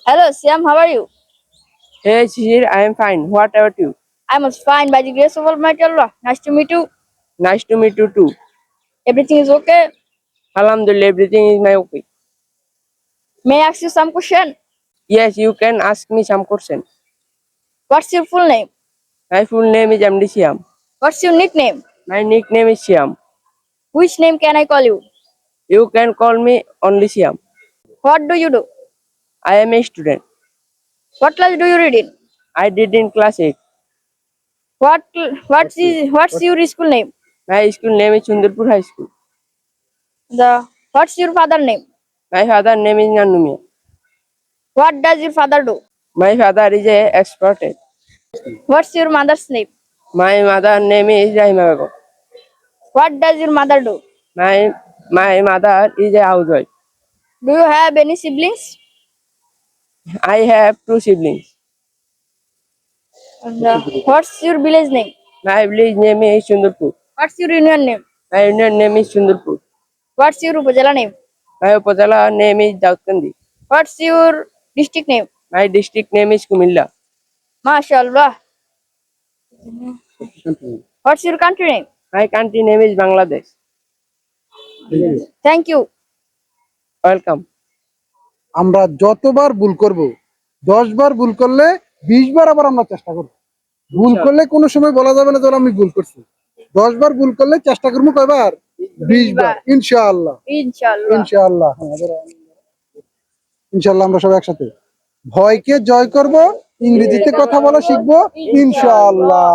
Hello, Sam. How are you? Hey Shihir, I am fine. What about you? I'm also fine by the grace of Almighty Allah. Nice to meet you. Nice to meet you too. Everything is okay. Alhamdulillah, everything is my okay. May I ask you some question? Yes, you can ask me some question. What's your full name? My full name is MD Shyam. What's your nickname? My nickname is Shyam. Which name can I call you? You can call me only Shyam. What do you do? I am a student. What class do you read in? I did in class 8. What's your school name? My school name is Sundarpur High School. What's your father name? My father name is Nanumia. What does your father do? My father is a expert. What's your mother's name? My mother name is Rahima Begum. What does your mother do? My mother is a housewife. Do you have any siblings? I have 2 siblings. What's your village name? My village name is Sundarpur. What's your union name? My union name is Sundarpur. What's your upazila name? My upazila name is Daudkandi. What's your district name? My district name is Kumilla. MashaAllah. What's your country name? My country name is Bangladesh. Thank you. Welcome. আমরা যতবার ভুল করব 10 বার ভুল করলে 20 বার আবার আমরা চেষ্টা করব। ভুল করলে কোনো সময় বলা যাবে না যে আমি ভুল করছি। 10 বার ভুল করলে চেষ্টা করব কয়বার? 20 বার ইনশাআল্লাহ। ইনশাআল্লাহ। ইনশাআল্লাহ। ইনশাআল্লাহ আমরা সবাই একসাথে ভয়কে জয় করব, ইংরেজিতে কথা বলা শিখব ইনশাআল্লাহ।